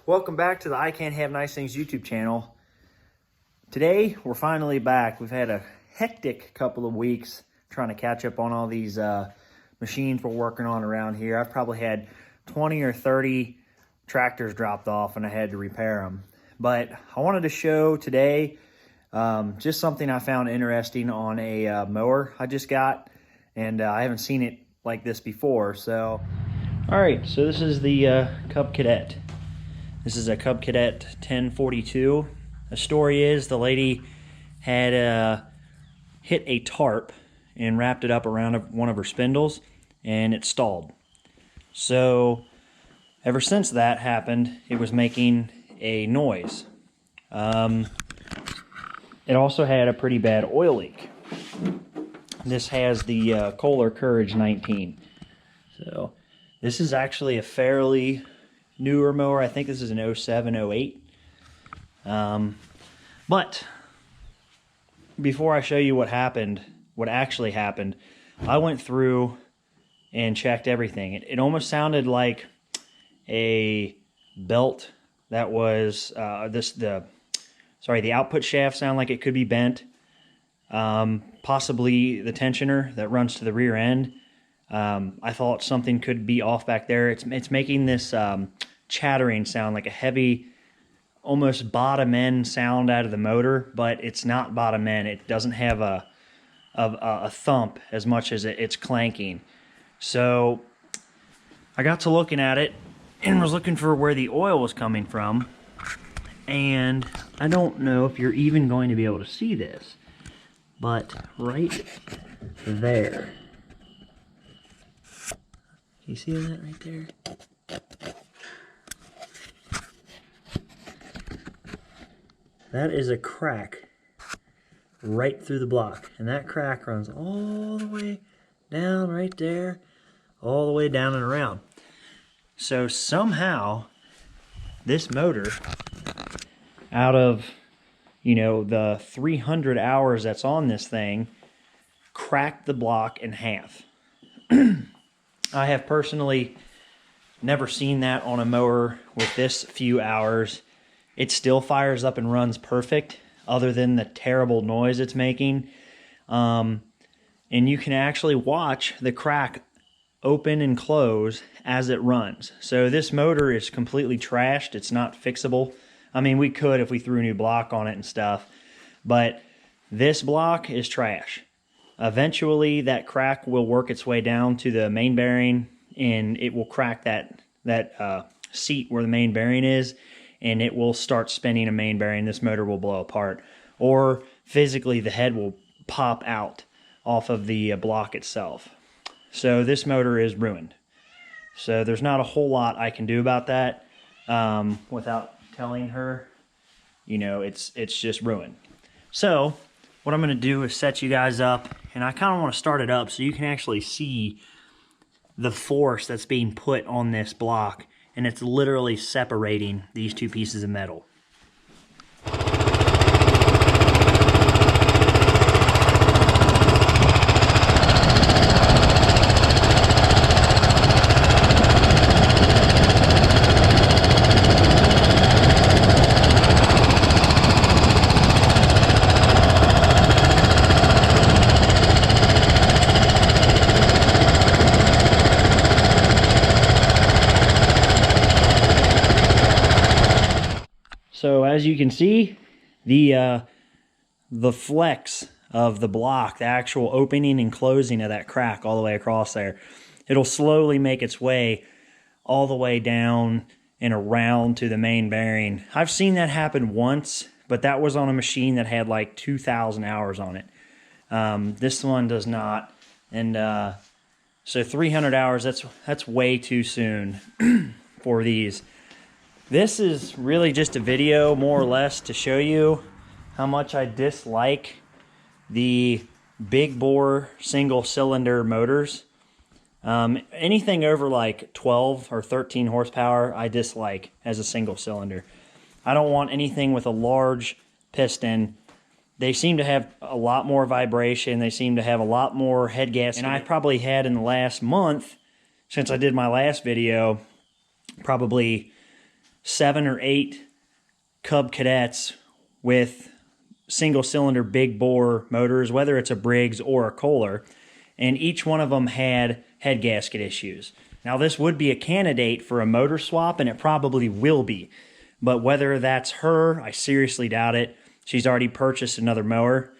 Welcome back to the I Can't Have Nice Things YouTube channel. Today, we're finally back. We've had a hectic couple of weeks trying to catch up on all these machines we're working on around here. I've probably had 20 or 30 tractors dropped off and I had to repair them. But I wanted to show today just something I found interesting on a mower I just got. And I haven't seen it like this before. So, all right, so this is the Cub Cadet. This is a Cub Cadet 1042. The story is the lady had hit a tarp and wrapped it up around one of her spindles, and it stalled. So ever since that happened, it was making a noise. It also had a pretty bad oil leak. This has the Kohler Courage 19. So this is actually a fairly newer mower. I think this is an 07, 08. But before I show you what actually happened, I went through and checked everything. It almost sounded like a belt that was the output shaft sounded like it could be bent. Possibly the tensioner that runs to the rear end. I thought something could be off back there. It's making this chattering sound, like a heavy, almost bottom end sound out of the motor, but it's not bottom end. It doesn't have a thump as much as it's clanking. So I got to looking at it and was looking for where the oil was coming from, and I don't know if you're even going to be able to see this, but right there. You see that right there? That is a crack right through the block. And that crack runs all the way down right there, all the way down and around. So somehow, this motor, out of, the 300 hours that's on this thing, cracked the block in half. I have personally never seen that on a mower with this few hours. It still fires up and runs perfect, other than the terrible noise it's making. And you can actually watch the crack open and close as it runs. So this motor is completely trashed. It's not fixable. I mean, we could if we threw a new block on it and stuff, but this block is trash. Eventually, that crack will work its way down to the main bearing, and it will crack that seat where the main bearing is, and it will start spinning a main bearing. This motor will blow apart, or physically the head will pop out off of the block itself. So this motor is ruined. So there's not a whole lot I can do about that without telling her, it's just ruined. So what I'm going to do is set you guys up, and I kind of want to start it up so you can actually see the force that's being put on this block, and it's literally separating these two pieces of metal. So as you can see, the flex of the block, the actual opening and closing of that crack all the way across there, it'll slowly make its way all the way down and around to the main bearing. I've seen that happen once, but that was on a machine that had like 2,000 hours on it. This one does not. And so 300 hours, that's way too soon for these. This is really just a video, more or less, to show you how much I dislike the big bore single cylinder motors. Anything over like 12 or 13 horsepower, I dislike as a single cylinder. I don't want anything with a large piston. They seem to have a lot more vibration. They seem to have a lot more head gas. And I probably had in the last month, since I did my last video, probably 7 or 8 Cub Cadets with single cylinder big bore motors, whether it's a Briggs or a Kohler, and each one of them had head gasket issues. Now this would be a candidate for a motor swap, and it probably will be, but whether that's her, I seriously doubt it. She's already purchased another mower,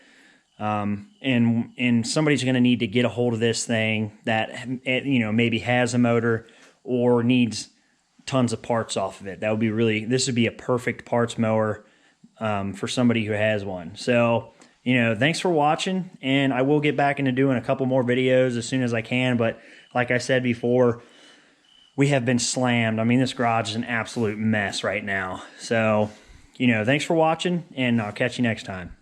and somebody's going to need to get a hold of this thing that, you know, maybe has a motor or needs tons of parts off of it. That would be really, this would be a perfect parts mower for somebody who has one. So, you know, thanks for watching, and I will get back into doing a couple more videos as soon as I can. But like I said before, we have been slammed. I mean, this garage is an absolute mess right now. So, you know, thanks for watching, and I'll catch you next time.